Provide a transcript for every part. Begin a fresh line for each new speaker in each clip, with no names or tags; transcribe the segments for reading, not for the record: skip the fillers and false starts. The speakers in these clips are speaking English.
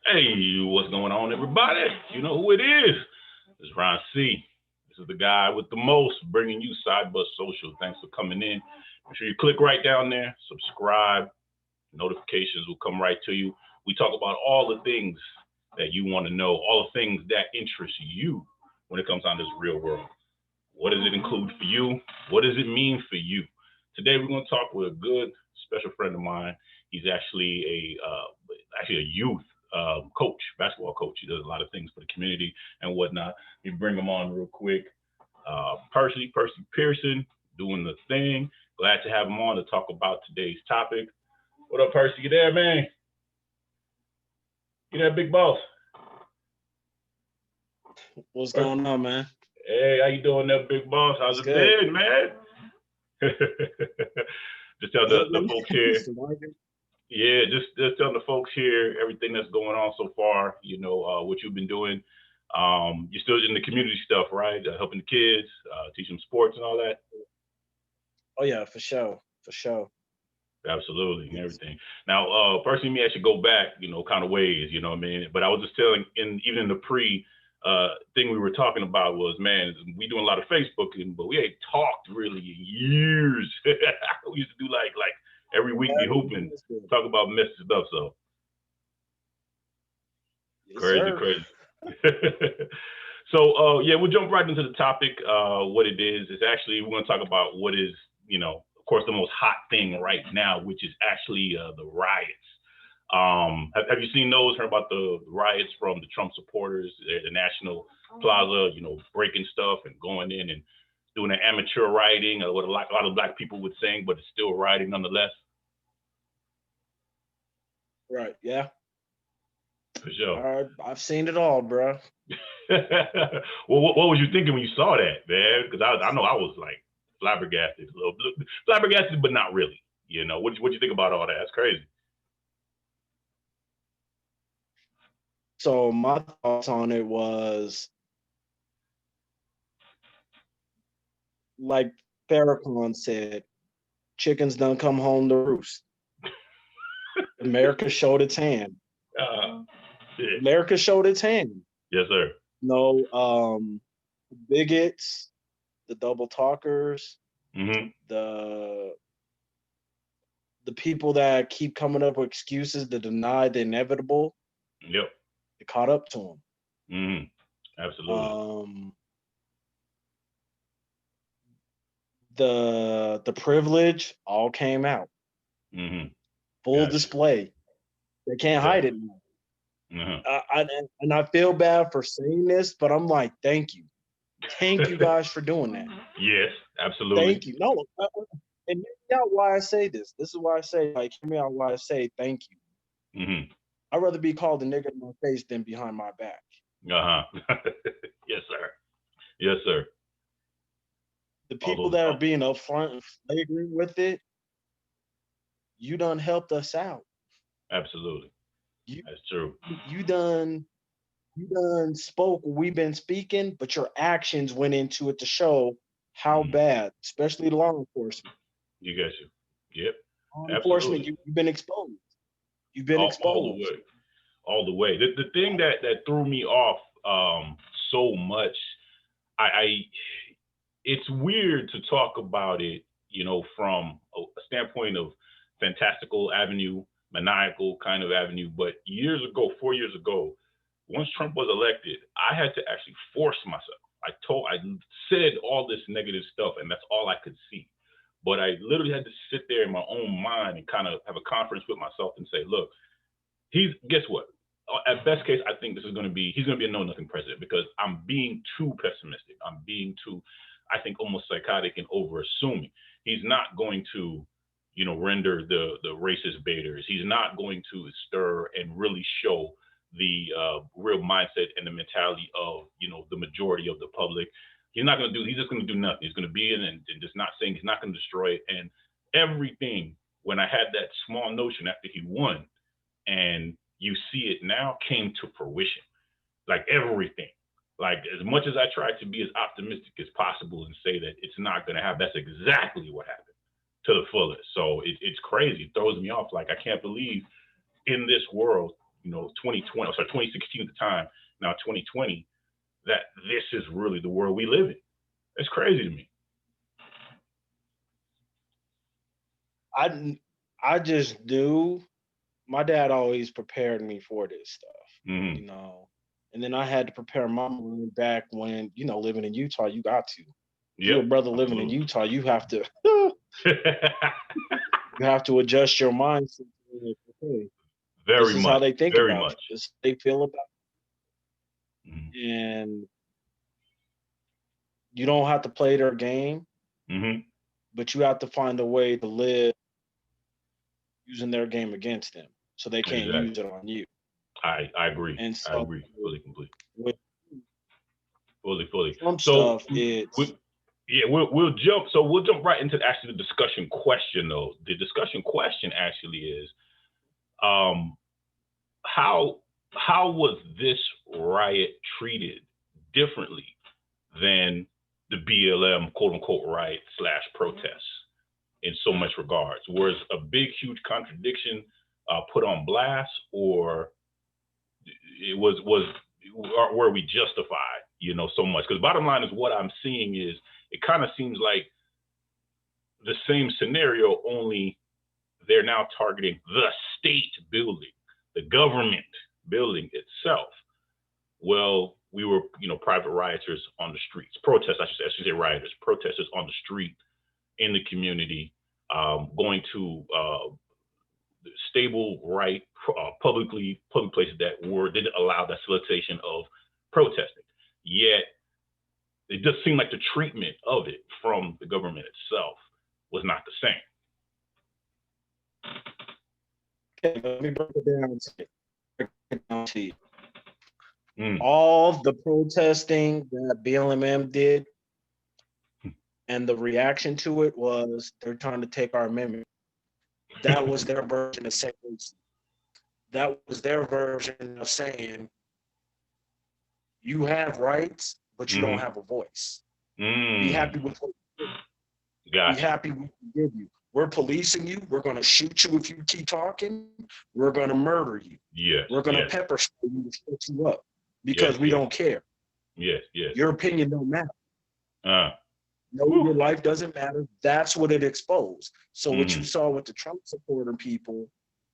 Hey, what's going on, everybody? You know who it is. It's Ron C. This is the guy with the most, bringing you Side Bus Social. Thanks for coming in. Make sure you click right down there, subscribe. Notifications will come right to you. We talk about all the things that you want to know, all the things that interest you when it comes on this real world. What does it include for you? What does it mean for you? Today we're going to talk with a good special friend of mine. He's actually a youth coach, basketball coach. He does a lot of things for the community and whatnot. We bring him on real quick. Percy Pearson, doing the thing. Glad to have him on to talk about today's topic. What up, Percy? You there, man? You there, big boss?
What's going on, man?
Hey, how you doing there, big boss? How's it been, man? Just tell the folks here. Yeah, just tell the folks here everything that's going on so far. You know what you've been doing. You're still in the community stuff, right? Helping the kids, teaching them sports and all that.
Oh yeah, for sure.
Absolutely, and everything. Now, personally, me, I should go back, kind of ways, you know what I mean? But I was just telling, even in the pre thing we were talking about was, man, we doing a lot of Facebooking, but we ain't talked really in years. We used to do like every week be hooping, talk about messy stuff. So
Yes,
crazy. So yeah, we'll jump right into the topic. What it is actually we're going to talk about what is, of course, the most hot thing right now, which is actually the riots. Have you seen those? Heard about the riots from the Trump supporters at the National Plaza? Breaking stuff and going in and doing an amateur rioting, or what a lot of black people would say, but it's still rioting nonetheless.
Right. Yeah.
For sure.
All right. I've seen it all, bro.
Well, what was you thinking when you saw that, man? Because I know I was like flabbergasted, a little flabbergasted, but not really. What you think about all that? That's crazy.
So my thoughts on it was, like Farrakhan said, chickens done come home to roost. America showed its hand.
Yeah.
America showed its hand.
Yes, sir.
No, bigots, the double talkers,
Mm-hmm.
the people that keep coming up with excuses to deny the inevitable.
Yep.
It caught up to them.
Mm-hmm. Absolutely.
The privilege all came out.
Mm-hmm.
Full display. They can't hide it now.
Mm-hmm.
I feel bad for saying this, but I'm like, thank you you guys for doing that.
Yes, absolutely.
Thank you. No, and hear me out why I say this. This is why I say, hear me out why I say thank you.
Mm-hmm.
I'd rather be called a nigga in my face than behind my back.
Yes, sir. Yes, sir.
The people that are being upfront and flagrant with it, you done helped us out.
Absolutely. That's true.
You done spoke what we've been speaking, but your actions went into it to show how bad, especially the law enforcement.
You got you. Yep.
Law enforcement, you've been exposed. You've been exposed.
All the way. The thing that threw me off so much, it's weird to talk about it, from a standpoint of fantastical avenue, maniacal kind of avenue. But 4 years ago, once Trump was elected, I had to actually force myself. I said all this negative stuff, and that's all I could see. But I literally had to sit there in my own mind and kind of have a conference with myself and say, look, guess what? At best case, I think he's going to be a know-nothing president, because I'm being too pessimistic. I'm being too, I think, almost psychotic and over-assuming. He's not going to, render the racist baiters. He's not going to stir and really show the real mindset and the mentality of, the majority of the public. He's just going to do nothing. He's going to be in and just not saying, he's not going to destroy it. And everything, when I had that small notion after he won, and you see it now, came to fruition. Like everything. Like, as much as I tried to be as optimistic as possible and say that it's not going to happen, that's exactly what happened to the fullest. So it's crazy. It throws me off. Like, I can't believe in this world, 2020, sorry, 2016 at the time, now 2020, that this is really the world we live in. It's crazy to me.
I just knew my dad always prepared me for this stuff,
Mm-hmm.
And then I had to prepare my mind back when, living in Utah, you got to. If you're a
Yep,
brother living in Utah, you have to you have to adjust your mindset. Okay, this
very
is how
much,
they think
very
about
much.
it. This is how they feel about
Mm-hmm.
it. And you don't have to play their game,
Mm-hmm.
but you have to find a way to live using their game against them so they can't
Exactly.
use it on you.
I agree.
And
I
so
agree fully, complete,
with
fully.
Trump
So
stuff, it's
we'll jump. So we'll jump right into actually the discussion question, though. The discussion question actually is, how was this riot treated differently than the BLM quote unquote riot / protests in so much regards? Was a big huge contradiction put on blast, or it was were we justified, so much? Because bottom line is, what I'm seeing is, it kind of seems like the same scenario, only they're now targeting the state building, the government building itself. Well, we were, private rioters on the streets, protesters, I should say rioters, protesters on the street in the community, going to stable, right, public places that didn't allow the facilitation of protesting. Yet it just seemed like the treatment of it from the government itself was not the
okay. Let me break it down to you.
same.
All the protesting that BLM did and the reaction to it was they're trying to take our amendment. That was their version of segregation. That was their version of saying you have rights, but you don't have a voice. Be happy with what you do. Be happy with what we give you. We're policing you. We're going to shoot you if you keep talking. We're going to murder you.
Yes.
We're going to pepper spray you to shut you up because we don't care.
Yes.
Your opinion don't matter. No, your life doesn't matter. That's what it exposed. So what you saw with the Trump supporter people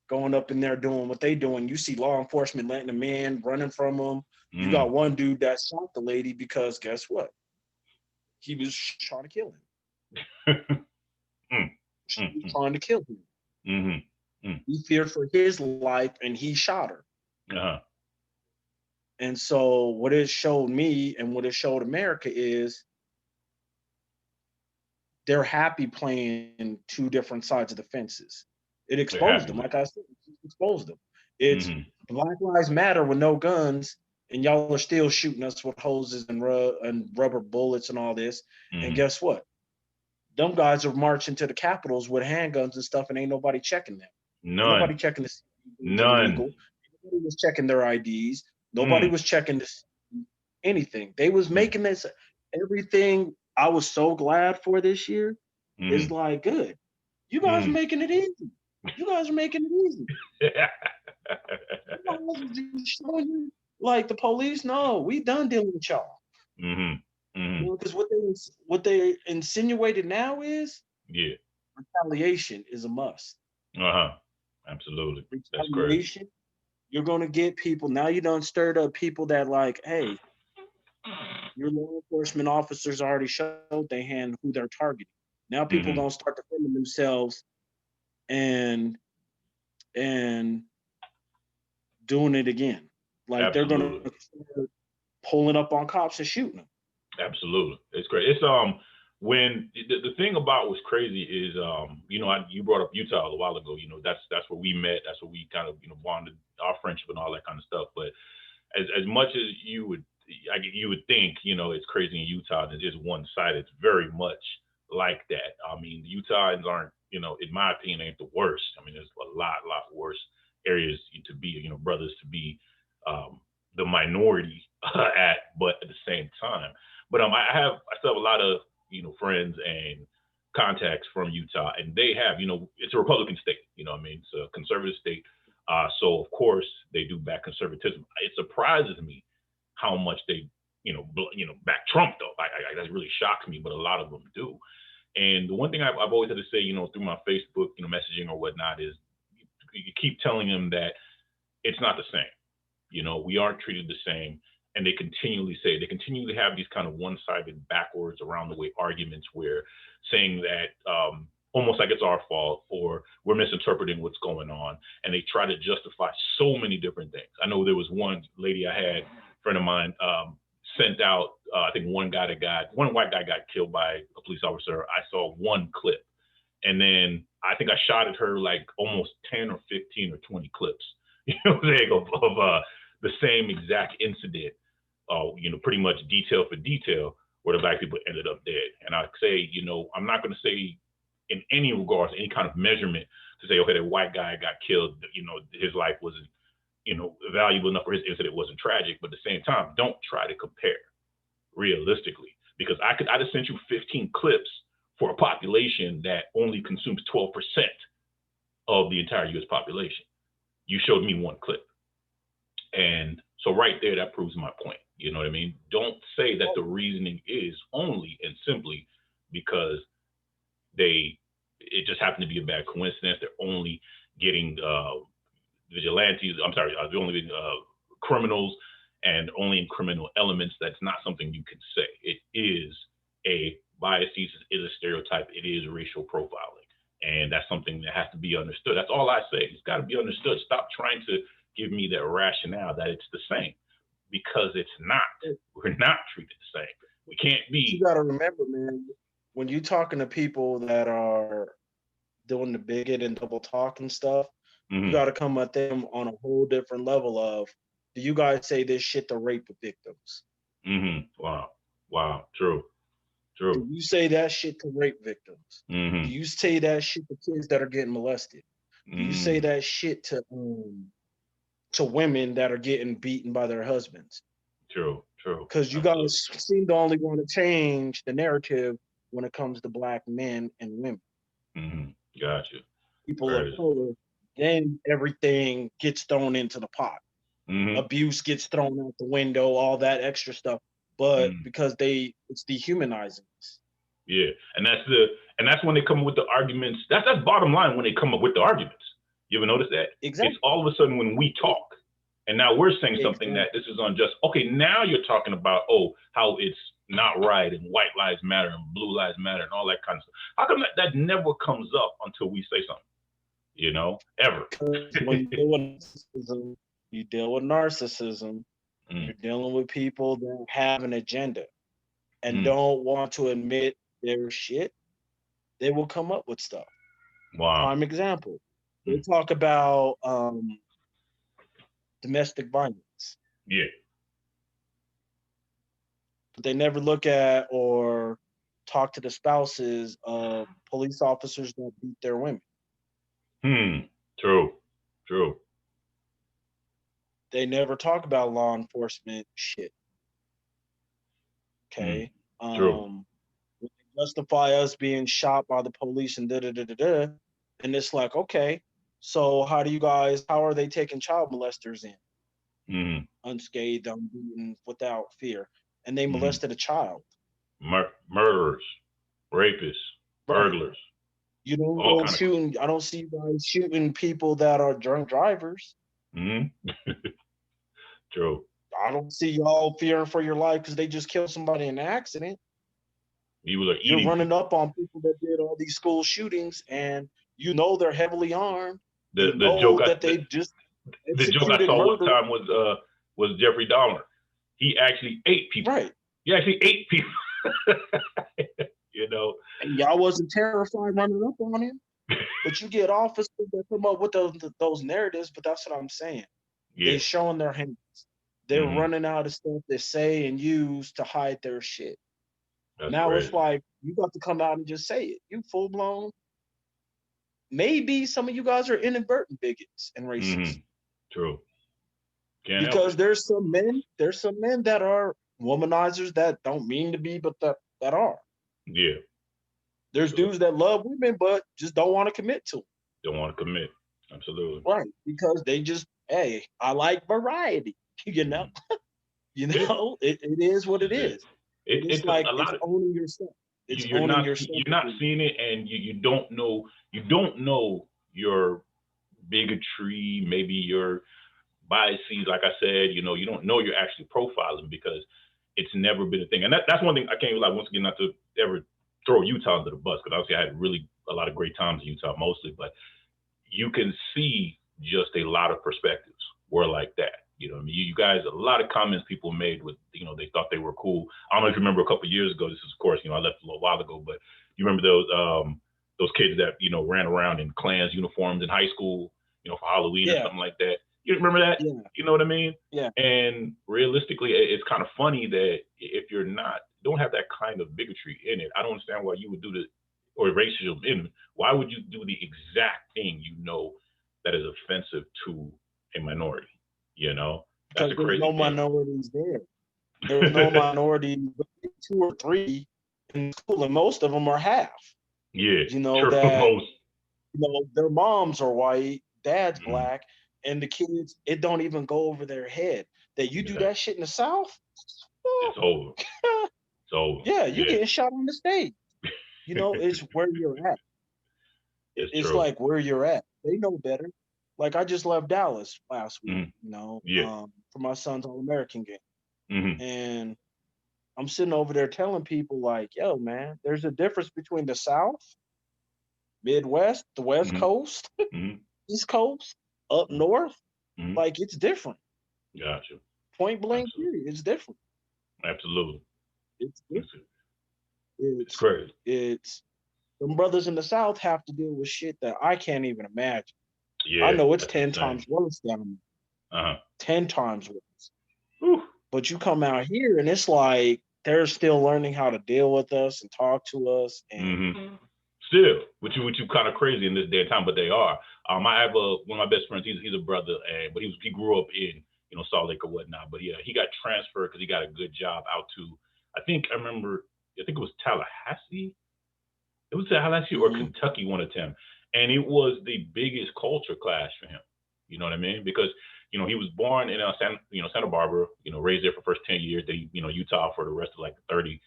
going up in there doing what they doing, you see law enforcement letting them in, running from them. You got one dude that shot the lady because guess what? He was trying to kill him. She was trying to kill him. He feared for his life and he shot her. And so what it showed me and what it showed America is they're happy playing two different sides of the fences. It exposed them. Like I said, it exposed them. It's Black Lives Matter with no guns, and y'all are still shooting us with hoses and rubber bullets and all this. And guess what? Them guys are marching to the Capitals with handguns and stuff, and ain't nobody checking them.
None.
Ain't nobody checking this.
None.
Nobody was checking their IDs. Nobody was checking this anything. They was making this everything. I was so glad for this year. It's like, good. You guys are making it easy. You guys are making it easy. Like the police, no, we done dealing with y'all. Because what they insinuated now is retaliation is a must.
Absolutely.
Retaliation. You're gonna get people now. You done stirred up people that like, hey, your law enforcement officers already showed they hand who they're targeting. Now people gonna start defending themselves and doing it again. Like they're gonna start pulling up on cops and shooting them.
Absolutely, it's great. It's when the thing about what's crazy is you brought up Utah a while ago. That's where we met. That's where we kind of bonded our friendship and all that kind of stuff. But as much as you would think it's crazy in Utah and it's just one side, it's very much like that. I mean, the Utahns aren't in my opinion ain't the worst. I mean, there's a lot worse areas to be brothers to be the minority at, but at the same time. But I still have a lot of friends and contacts from Utah, and they have it's a Republican state. It's a conservative state. So of course they do back conservatism. It surprises me how much they, back Trump though. That really shocks me, but a lot of them do. And the one thing I've always had to say, through my Facebook, messaging or whatnot is you keep telling them that it's not the same. We aren't treated the same. And they continually have these kind of one-sided backwards around the way arguments where saying that almost like it's our fault or we're misinterpreting what's going on. And they try to justify so many different things. I know there was one lady I had, a friend of mine, sent out, I think one white guy got killed by a police officer. I saw one clip. And then I think I shot at her like almost 10 or 15 or 20 clips, of the same exact incident, pretty much detail for detail, where the black people ended up dead. And I say, I'm not going to say in any regards, any kind of measurement to say, okay, that white guy got killed, his life wasn't, valuable enough, or his incident wasn't tragic. But at the same time, don't try to compare realistically, because I'd have sent you 15 clips for a population that only consumes 12% of the entire US population. You showed me one clip. And so right there, that proves my point. You know what I mean? Don't say that the reasoning is only and simply because it just happened to be a bad coincidence. They're only getting vigilantes. I'm sorry, they're only getting criminals and only in criminal elements. That's not something you can say. It is a bias thesis, it is a stereotype, it is racial profiling. And that's something that has to be understood. That's all I say. It's got to be understood. Stop trying to give me that rationale that it's the same, because it's not. We're not treated the same. We can't be.
You got to remember, man, when you're talking to people that are doing the bigot and double talk and stuff, you got to come at them on a whole different level of, do you guys say this shit to rape victims?
Wow. True.
Do you say that shit to rape victims? Do you say that shit to kids that are getting molested? Do you say that shit to women that are getting beaten by their husbands?
True.
Because you guys seem to only want to change the narrative when it comes to black men and women.
Gotcha.
People of color, then everything gets thrown into the pot. Abuse gets thrown out the window, all that extra stuff. But because it's dehumanizing us.
Yeah, and that's when they come up with the arguments. That's bottom line when they come up with the arguments. You ever notice that?
Exactly.
It's all of a sudden when we talk, and now we're saying something that this is unjust. Okay, now you're talking about how it's not right, and white lives matter and blue lives matter and all that kind of stuff. How come that never comes up until we say something? Ever?
When you deal with narcissism. You're dealing with people that have an agenda and don't want to admit their shit. They will come up with stuff.
Wow.
Prime example. They talk about domestic violence.
Yeah.
But they never look at or talk to the spouses of police officers that beat their women.
True.
They never talk about law enforcement shit. Okay.
True.
They justify us being shot by the police and and it's like, okay, so how are they taking child molesters in? Unscathed, unbeaten, without fear. And they molested a child.
Murderers, rapists, burglars.
You don't go shooting. I don't see you guys shooting people that are drunk drivers.
True.
I don't see y'all fearing for your life because they just killed somebody in an accident. You're running up on people that did all these school shootings, and they're heavily armed.
The joke I saw one time was Jeffrey Dahmer. He actually ate people.
Right.
He actually ate people.
And y'all wasn't terrified running up on him. But you get officers that come up with those narratives, but that's what I'm saying. Yeah. They're showing their hands. They're running out of stuff they say and use to hide their shit. That's now crazy. It's like, you got to come out and just say it. You full blown. Maybe some of you guys are inadvertent bigots and racists.
True.
Because there's some men that are womanizers that don't mean to be, but that are.
Yeah.
There's dudes that love women, but just don't want to commit to them.
Don't want to commit. Absolutely.
Right. Because they just, hey, I like variety, you know?
Yeah,
It is what
this
it
is it.
is. And it's
It's
like,
a
it's
lot of
owning yourself. It's owning yourself.
you're not seeing it, and you don't know your bigotry, maybe your biases. Like I said, you don't know you're actually profiling because it's never been a thing. And that's one thing I can't like once again not to ever throw Utah under the bus because obviously I had really a lot of great times in Utah mostly, but you can see just a lot of perspectives were like that. I mean, you guys, a lot of comments people made with, they thought they were cool. I don't know if you remember a couple of years ago. This is, of course, I left a little while ago, but you remember those kids that ran around in Klans uniforms in high school, for Halloween or
Yeah.
something like that. You remember that?
Yeah.
You know what I mean?
Yeah.
And realistically, it's kind of funny that if you're don't have that kind of bigotry in it, I don't understand why you would do the or racism in it. Why would you do the exact thing that is offensive to a minority? That's
Because
a
there's
crazy
no
thing.
minorities there. There's no minorities, 2 or 3 in school, and most of them are half.
Yeah, true.
That,
Most.
their moms are white, dad's
Mm,
black, and the kids, it don't even go over their head that you do
yeah,
that shit in the South.
it's over. It's over.
Yeah, you
Yeah,
getting shot on the stage. It's where you're at.
it's
It's
true.
like where you're at. They know better. Like I just left Dallas last week,
Mm, yeah.
for my son's All-American game.
Mm-hmm.
And I'm sitting over there telling people like, yo, man, there's a difference between the South, Midwest, the West
Mm-hmm.
Coast,
Mm-hmm.
East Coast, up north.
Mm-hmm.
Like it's different.
Gotcha.
Point blank
Absolutely.
period. It's different.
Absolutely.
It's
It's,
different.
it's
It's
crazy.
it's them brothers in the South have to deal with shit that I can't even imagine. I
Yeah,
know it's
that's
10
insane.
times worse down there.
Uh-huh.
10 times worse.
Whew.
But you come out here and it's like they're still learning how to deal with us and talk to us. And
Mm-hmm. Still, which you kind of crazy in this day and time, but they are. I have one of my best friends. He's a brother, but he grew up in Salt Lake or whatnot. But yeah, he got transferred because he got a good job out to I think it was Tallahassee. It was Tallahassee or
mm-hmm,
Kentucky, one of them, and it was the biggest culture clash for him. You know what I mean? Because he was born in Santa Barbara. Raised there for the first 10 years. Then Utah for the rest of like 30,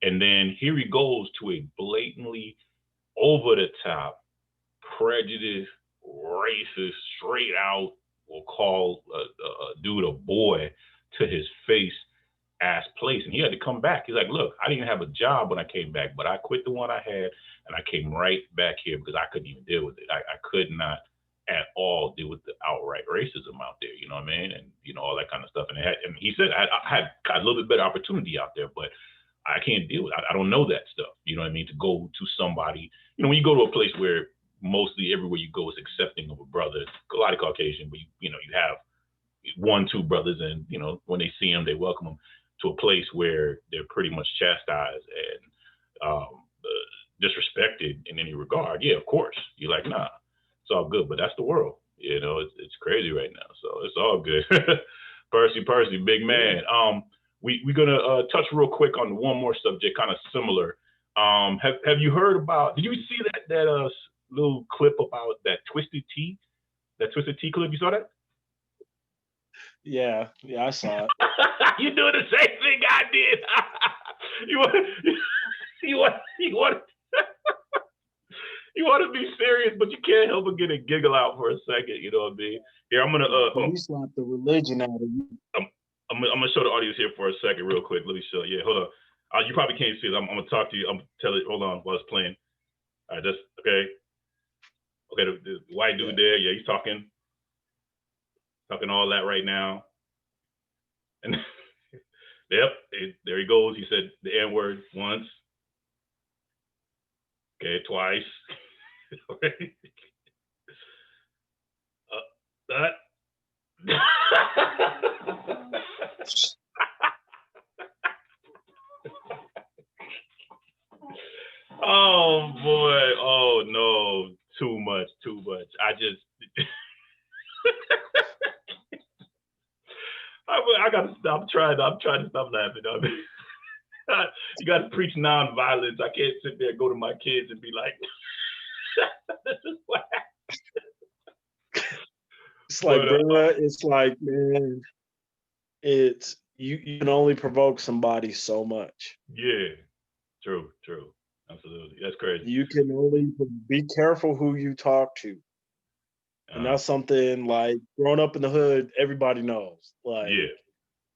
and then here he goes to a blatantly over the top, prejudiced, racist, straight out, will call a dude a boy to his face ass place. And he had to come back. He's like, look, I didn't have a job when I came back, but I quit the one I had and I came right back here because I couldn't even deal with it. I could not at all deal with the outright racism out there, you know what I mean? And, all that kind of stuff. And he said, I had a little bit better opportunity out there, but I can't deal with it. I don't know that stuff. You know what I mean? To go to somebody, when you go to a place where mostly everywhere you go is accepting of a brother, a lot of Caucasian, but you have one, two brothers, and when they see them, they welcome them to a place where they're pretty much chastised and disrespected in any regard. Yeah, of course. You're like, nah, it's all good, but that's the world. It's crazy right now, so it's all good. Percy, big man. We're gonna touch real quick on one more subject, kind of similar. Have you heard about? Did you see that little clip about that Twisted Tea? That Twisted Tea clip? You saw that?
yeah, I saw it.
You doing the same thing I did. you want you want you want you want to be serious, but you can't help but get a giggle out for a second. You know what I mean? Here, I'm gonna
You slapped the religion out of you.
I'm gonna show the audience here for a second, real quick. Let me show. Yeah, hold on. You probably can't see it. I'm gonna talk to you. I'm gonna tell it. Hold on, while it's playing. All right, that's okay. Okay, the white dude there. Yeah, he's talking all that right now. And yep, there he goes. He said the N word once. Okay, twice. That. Oh boy! Oh no! Too much! I just. I gotta stop. I'm trying to stop laughing. I mean, you gotta preach nonviolence. I can't sit there and go to my kids and be like, "This is what happened."
like, bro, it's like, man, it's you can only provoke somebody so much.
Yeah, true, absolutely. That's crazy.
You can only be careful who you talk to. And that's something like growing up in the hood, everybody knows. Like,
yeah,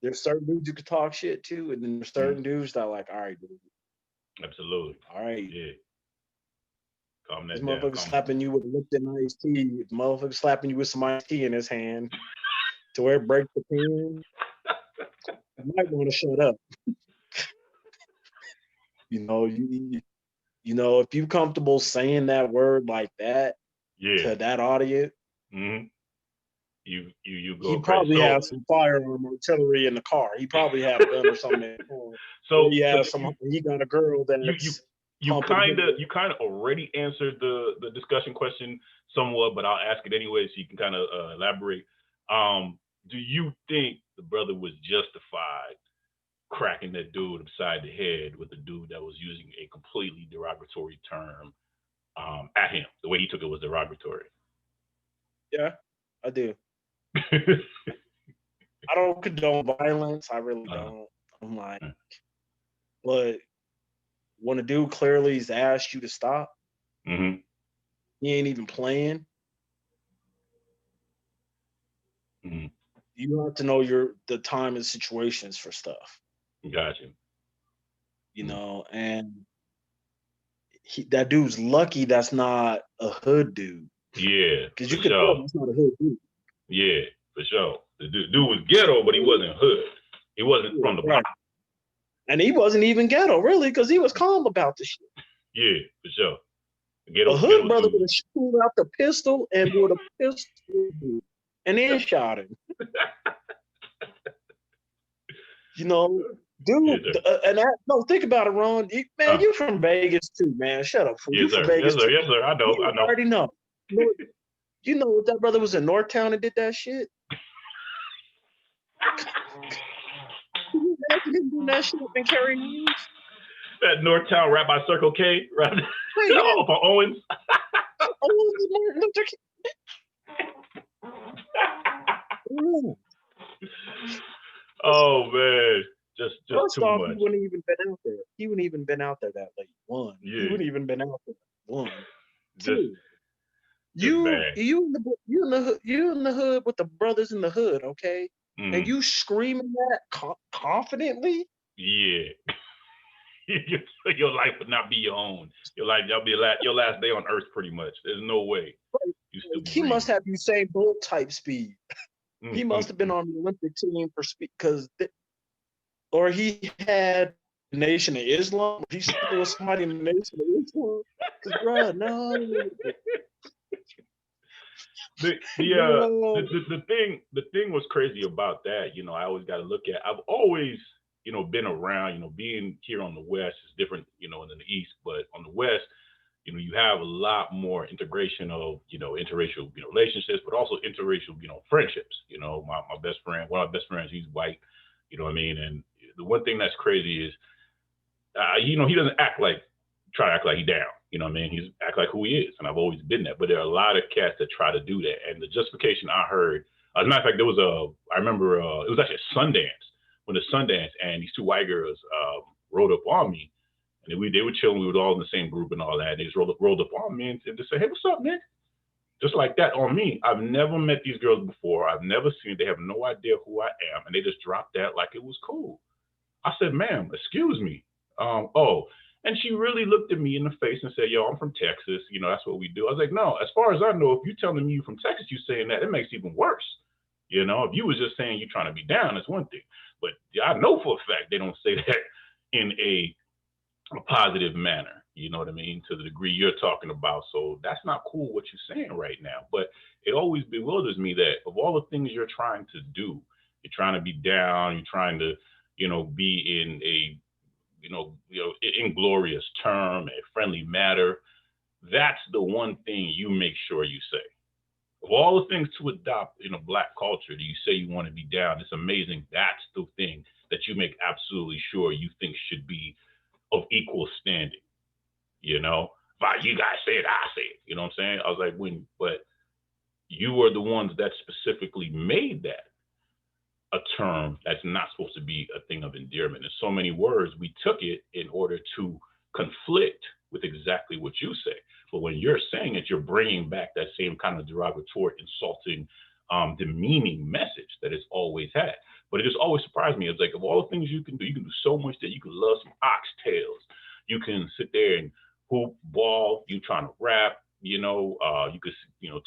there's certain dudes you can talk shit to, and then there's certain dudes that are like, all right, dude.
Absolutely.
All right.
Yeah. Calm
This
that down.
motherfucker slapping you with a Lipton iced tea. This motherfucker slapping you with some iced tea in his hand to where it breaks the pen. You might want to shut up. You know, you know, if you're comfortable saying that word like that to that audience,
you go
he
crazy.
probably has some firearm artillery in the car. He probably have a gun or something in the car.
So
he got a girl that's
you kind of already answered the discussion question somewhat, but I'll ask it anyway so you can kind of elaborate. Do you think the brother was justified cracking that dude upside the head with a dude that was using a completely derogatory term at him? The way he took it was derogatory.
Yeah, I do. I don't condone violence. I really don't. I'm like, but when a dude clearly has asked you to stop, he ain't even playing. You have to know the time and situations for stuff.
Gotcha.
You know, and that dude's lucky that's not a hood dude.
Yeah,
because you can tell that's not a hood dude.
Yeah, for sure. The dude was ghetto, but he wasn't hood. He wasn't from the block.
And he wasn't even ghetto, really, because he was calm about the shit.
Yeah, for sure.
A hood brother would have pulled out the pistol and would have pistol and then shot him. You know, dude, no, think about it, Ron. Man, you from Vegas too, man. Shut up, fool. You from Vegas too.
Yes, sir. I know.
I already know. You know that brother was in Northtown and did that shit? Can you imagine him doing that shit and carrying news?
That Northtown right by Circle K, right? Wait, off of Owens.
Owens and Martin Luther King.
Oh man, just
First
too
off,
much.
He wouldn't even been out there. He wouldn't even been out there that late. One. Yeah. He wouldn't even been out there. One. Two. You in the hood with the brothers in the hood, okay? And you screaming that confidently?
Yeah. Your life would not be your own. Your life, that'll be your last day on earth, pretty much. There's no way.
He must have Usain Bolt type speed. He must have been on the Olympic team for speed, or he had the Nation of Islam. He sleeping with somebody in the Nation of Islam. Because, bro, no.
The thing was crazy about that. You know, I always got to look at. I've always, you know, been around. You know, being here on the West is different, you know, than the East. But on the West, you know, you have a lot more integration of, you know, interracial, you know, relationships, but also interracial, you know, friendships. You know, my best friend, one of my best friends, he's white. You know what I mean? And the one thing that's crazy is, you know, he doesn't try to act like he's down. You know what I mean? He's act like who he is. And I've always been that. But there are a lot of cats that try to do that. And the justification I heard, as a matter of fact, I remember it was actually a Sundance, and these two white girls rolled up on me. And they were chilling. We were all in the same group and all that. And they just rolled up on me and just said, "Hey, what's up, man?" Just like that on me. I've never met these girls before. I've never seen. They have no idea who I am. And they just dropped that like it was cool. I said, "Ma'am, excuse me." And she really looked at me in the face and said, "Yo, I'm from Texas. You know, that's what we do." I was like, "No, as far as I know, if you're telling me you're from Texas, you saying that, it makes it even worse. You know, if you was just saying you're trying to be down, that's one thing. But I know for a fact they don't say that in a positive manner. You know what I mean? To the degree you're talking about. So that's not cool what you're saying right now. But it always bewilders me that of all the things you're trying to do, you're trying to be down, you're trying to, you know, be in a inglorious term, a friendly matter. That's the one thing you make sure you say. Of all the things to adopt in a Black culture, do you say you want to be down? It's amazing. That's the thing that you make absolutely sure you think should be of equal standing. You know, but you guys say it, I say it. You know what I'm saying? I was like, but you were the ones that specifically made that a term that's not supposed to be a thing of endearment. In so many words, we took it in order to conflict with exactly what you say. But when you're saying it, you're bringing back that same kind of derogatory, insulting, demeaning message that it's always had. But it just always surprised me. It's like, of all the things you can do so much that you can love some oxtails. You can sit there and hoop, ball, you trying to rap, you could,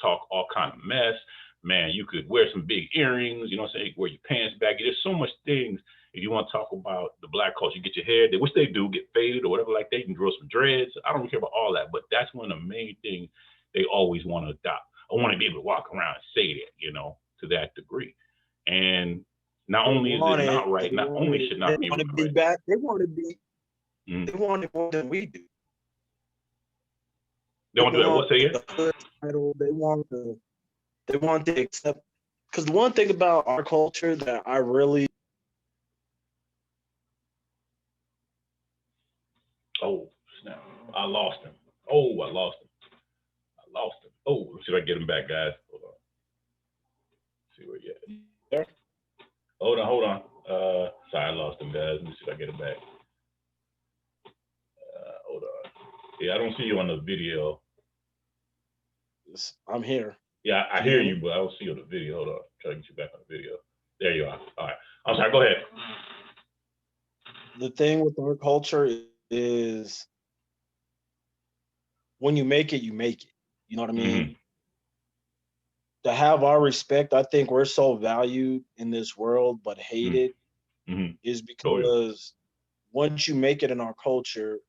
talk all kind of mess. Man, you could wear some big earrings, you know what I'm saying? Wear your pants back. There's so much things. If you want to talk about the Black culture, you get your hair, which they do, get faded or whatever like that. You can grow some dreads. I don't care about all that, but that's one of the main things they always want to adopt. I want to be able to walk around and say that, to that degree. And not only is it not right, not only should not be right.
Back. They want to be. They want it more than we do.
They want to do that. What say it?
The hood title. They want to accept. Because the one thing about our culture that I really.
Oh snap! I lost him. Oh, I lost him. Oh, let's see if I can get him back, guys. Hold on. Let's see where you at.
There?
Hold on. Sorry, I lost him, guys. Let me see if I get him back. Hold on. Yeah, I don't see you on the video.
I'm here.
Yeah, I hear you, but I don't see you on the video. Hold on. Try to get you back on the video. There you are. All right. I'm sorry. Go ahead.
The thing with our culture is when you make it, you make it. You know what I mean? Mm-hmm. To have our respect, I think we're so valued in this world, but hated, is because once you make it in our culture,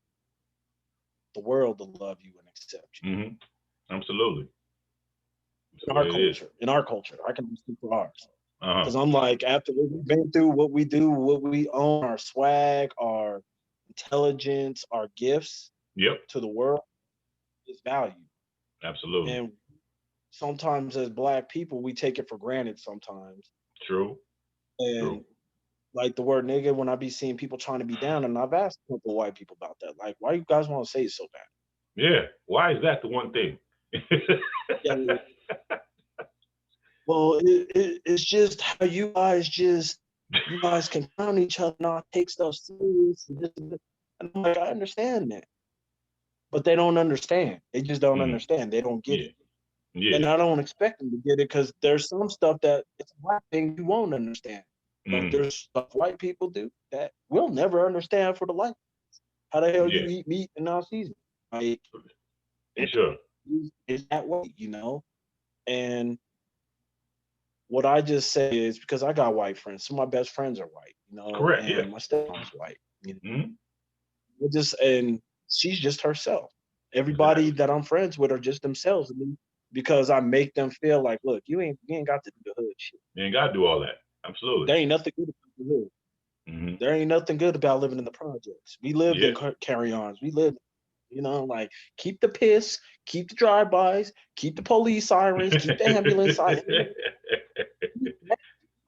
the world will love you and accept you.
Mm-hmm. Absolutely.
In our culture, I can speak for ours. Because I'm like, after we've been through what we do, what we own, our swag, our intelligence, our gifts to the world is valued.
Absolutely.
And sometimes as Black people, we take it for granted sometimes.
True.
And like the word nigga, when I be seeing people trying to be down, and I've asked a couple white people about that. Like, why you guys want to say it so bad?
Yeah. Why is that the one thing?
Yeah. Well, it's just how you guys can count each other, not take stuff serious. And I'm like, I understand that. But they don't understand. They just don't understand. They don't get it. Yeah. And I don't expect them to get it because there's some stuff that it's a Black thing you won't understand. But there's stuff white people do that we'll never understand for the life. How the hell you eat meat in our season? Like, it's that way, And what I just say is because I got white friends. Some of my best friends are white,
Correct.
And my stepmom's white. And she's just herself. Everybody that I'm friends with are just themselves. Because I make them feel like, look, you ain't got to do the hood shit.
You ain't got to do all that. Absolutely.
There ain't nothing good about the hood. There ain't nothing good about living in the projects. We lived in carry-ons. We lived, like keep the piss, keep the drive-bys, keep the police sirens, keep the ambulance sirens.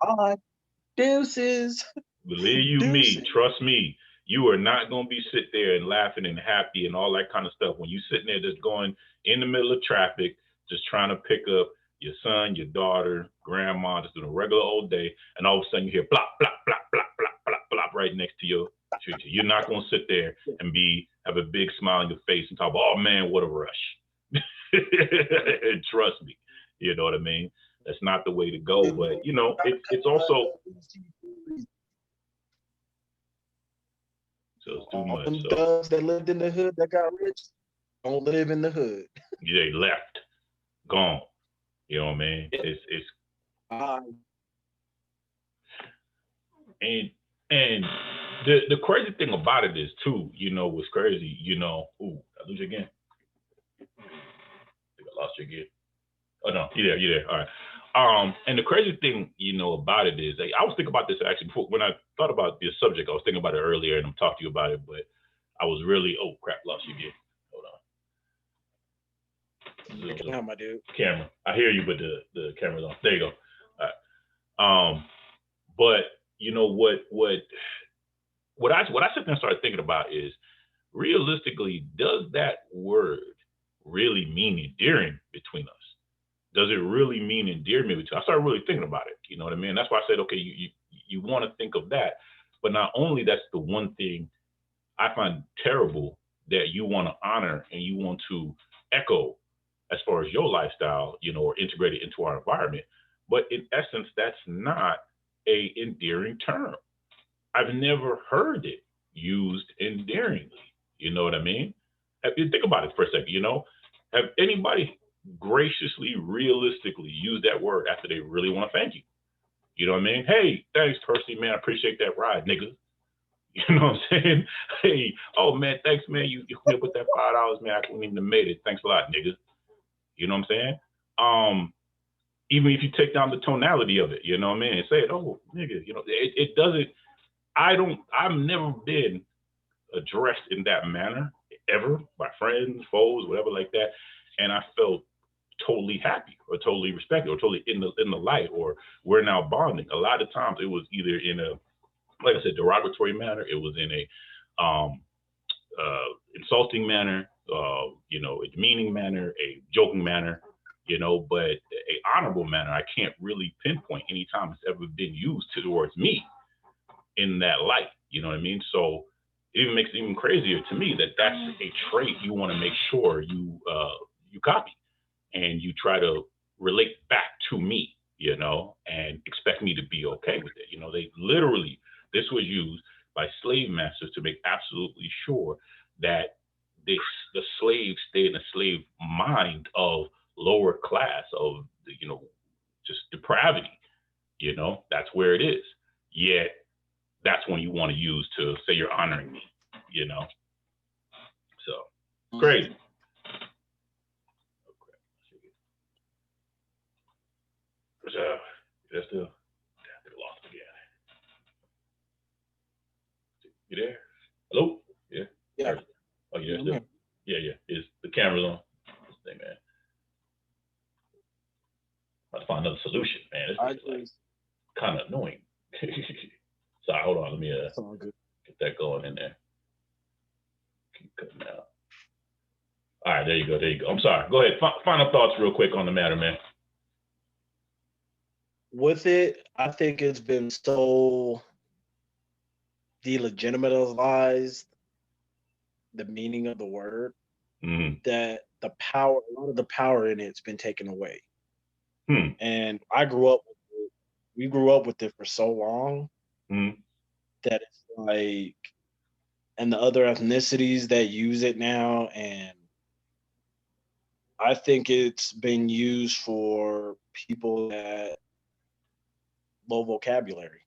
Bye. Deuces.
Believe you me, trust me, you are not going to be sit there and laughing and happy and all that kind of stuff when you sitting there just going in the middle of traffic, just trying to pick up your son, your daughter, grandma, just doing a regular old day, and all of a sudden you hear blop, blop, blop, blop, blop, blop, blop right next to your future. You're not going to sit there and have a big smile on your face and talk about, oh man, what a rush. And trust me, you know what I mean? That's not the way to go, but it's also it's too much.
Them thugs that lived in the hood that got rich don't live in the hood.
They left, gone. You know what I mean? It's and the crazy thing about it is too, what's crazy, ooh, I lose you again. I think I lost you again. Oh no, you're there. All right. And the crazy thing, about it is, I was thinking about this actually before when I thought about this subject. I was thinking about it earlier, and I'm talking to you about it, but I was really, oh crap, lost you again. Hold on.
My dude.
Camera. I hear you, but the camera's on. There you go. All right. But what I sit there and started thinking about is, realistically, does that word really mean endearing between us? does it really mean endearment? I started really thinking about it. You know what I mean? That's why I said, okay, you want to think of that, but not only that's the one thing I find terrible that you want to honor and you want to echo as far as your lifestyle, or integrate it into our environment. But in essence, that's not a endearing term. I've never heard it used endearingly. You know what I mean? Think about it for a second. Have anybody graciously, realistically used that word after they really want to thank you? You know what I mean? Hey, thanks, Percy, man. I appreciate that ride, nigga. You know what I'm saying? Hey, oh man, thanks, man. You with that $5, man. I couldn't even have made it. Thanks a lot, nigga. You know what I'm saying? Even if you take down the tonality of it, you know what I mean? And say it, oh, nigga, it doesn't, I've never been addressed in that manner ever by friends, foes, whatever like that. And I felt totally happy or totally respected or totally in the light, or we're now bonding. A lot of times it was either in a, like I said, derogatory manner. It was in a insulting manner, a demeaning manner, a joking manner, but a honorable manner. I can't really pinpoint any time it's ever been used towards me in that light. You know what I mean? So it even makes it even crazier to me that that's a trait you want to make sure you copy and you try to relate back to me, and expect me to be okay with it. They literally, this was used by slave masters to make absolutely sure that the slaves stay in the slave mind of lower class, of just depravity. That's where it is. Yet that's when you want to use to say you're honoring me. So crazy. That's still lost again. You there? Hello? Yeah.
Yeah.
Oh, you there still? Yeah. Is the camera's on? This thing, man. I have to find another solution, man. This is kind of annoying. Sorry, hold on. Let me get that going in there. Keep cutting out. All right, there you go. I'm sorry. Go ahead. Final thoughts real quick on the matter, man.
With it, I think it's been so delegitimatized, the meaning of the word, that a lot of the power in it's been taken away. And we grew up with it for so long that it's like, and the other ethnicities that use it now, and I think it's been used for people that low vocabulary.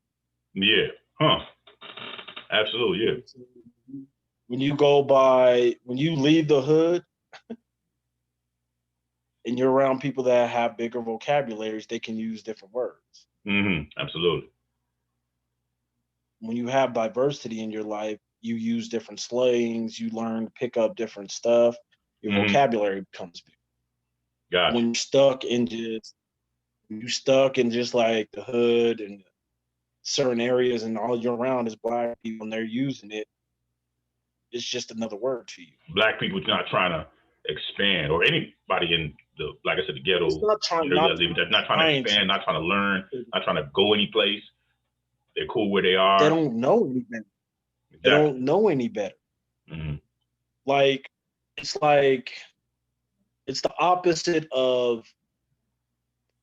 Yeah. Huh. Absolutely. Yeah.
When you leave the hood and you're around people that have bigger vocabularies, they can use different words.
Absolutely.
When you have diversity in your life, you use different slangs, you learn to pick up different stuff, your vocabulary becomes big.
Gotcha.
When you're stuck in just like the hood and certain areas and all you're around is Black people and they're using it, it's just another word to you.
Black people not trying to expand, or anybody in the, like I said, the ghetto.
Not trying to
expand, not trying to learn, not trying to go any place. They're cool where they are.
They don't know any better. Exactly. They don't know any better. Like it's the opposite of,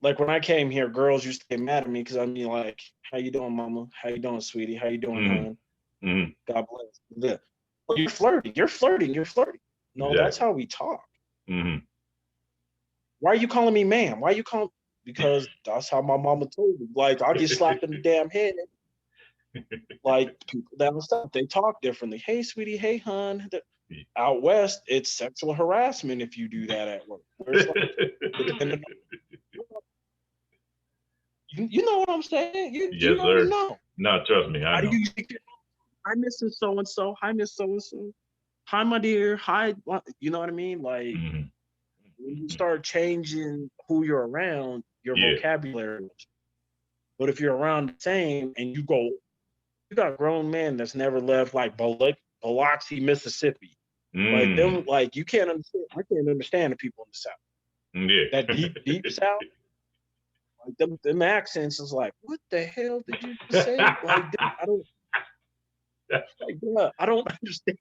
like, when I came here, girls used to get mad at me because I mean, like, how you doing, mama? How you doing, sweetie? How you doing, hon? God bless. Yeah. Oh, you're flirting. No, exactly. That's how we talk. Why are you calling me ma'am? Why are you calling? Because that's how my mama told me. Like, I'll get slapped in the damn head. Like, people down south, they talk differently. Hey, sweetie. Hey, hon. Out west, it's sexual harassment if you do that at work. You know what I'm saying? You already know.
No, trust me. I know.
Hi, Mrs. So-and-so. Hi, Miss So-and-so. Hi, my dear. Hi. You know what I mean? Like, when you start changing who you're around, your vocabulary. But if you're around the same and you got grown men that's never left, like, Biloxi, Mississippi. Like, them, like, you can't understand. I can't understand the people in the South.
Yeah.
That deep South. Like them accents is like, what the hell did you just say? Like, dude, I don't like, bruh, I don't understand.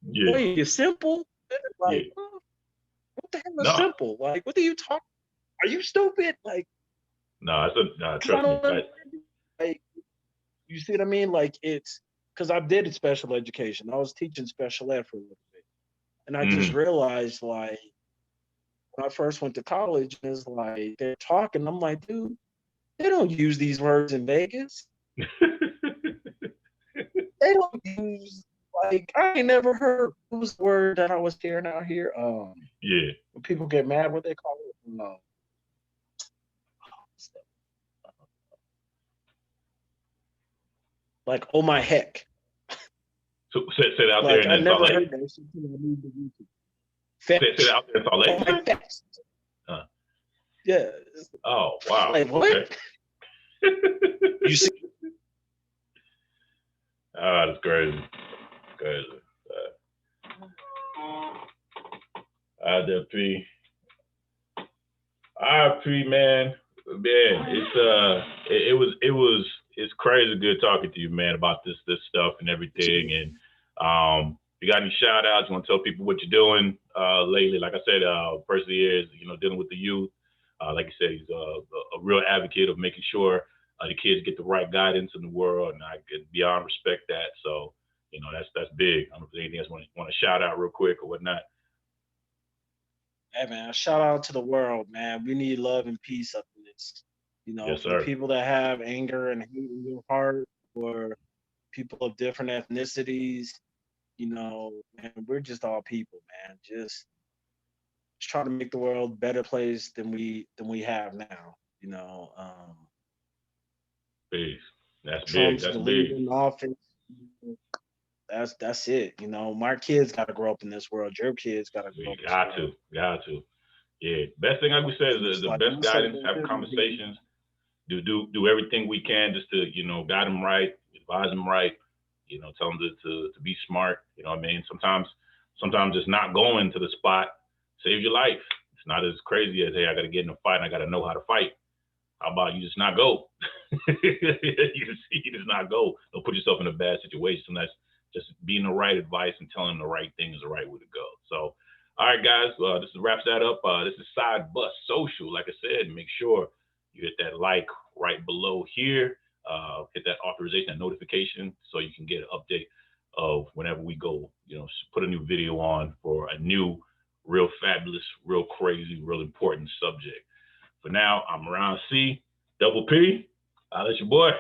Yeah.
Wait, it's simple.
Yeah.
Like, what the hell is
No.
simple? Like, what are you talking? Are you stupid? Like,
No,
because I
trust me.
don't like. You see what I mean? Like, it's because I did special education. I was teaching special ed for a little bit, and I just realized, like, when I first went to college, and it's like they're talking. I'm like, dude, they don't use these words in Vegas. They don't use, like, I ain't never heard it was a word that I was hearing out here.
Yeah.
When people get mad, what they call it? Like, oh my heck.
So say it out there
Like,
in
I
Salt
never
Lake.
heard that shit until I moved to YouTube.
Say
Fetch.
it out there in Salt Lake.
Oh my fetch. Yeah.
Oh wow.
Like, what?
Okay.
You see?
Oh, that's crazy. Crazy. RP, man. It's crazy good talking to you, man, about this stuff and everything. And if you got any shout outs, you want to tell people what you're doing lately? Like I said, Percy is, dealing with the youth. Like you said, he's a real advocate of making sure the kids get the right guidance in the world, and I could beyond respect that. So, that's big. I don't know if there's anything else want to shout out real quick or whatnot.
Hey man, shout out to the world, man. We need love and peace up in this.
Yes,
For the
sir.
people that have anger and hate in their heart, or people of different ethnicities, man, we're just all people, man. Just try to make the world a better place than we have now.
Peace. That's big.
Trump's
That's
the
big.
leader in office. That's it. My kids got to grow up in this world. Your kids got to grow up in this world.
Got to. Yeah. Best thing, like we said, is the
Like,
best guidance. Have conversations. Do everything we can just to guide them right, advise them right. Tell them to be smart. You know what I mean? Sometimes just not going to the spot saves your life. It's not as crazy as, hey, I got to get in a fight and I got to know how to fight. How about you just not go? You just not go. Don't put yourself in a bad situation. That's just being the right advice and telling them the right thing is the right way to go. So, all right, guys, this wraps that up. This is Side Bus Social. Like I said, make sure you hit that like right below here. Hit that authorization, that notification, so you can get an update of whenever we go, put a new video on for a new, real fabulous, real crazy, real important subject. For now, I'm around C, Double P. That's your boy.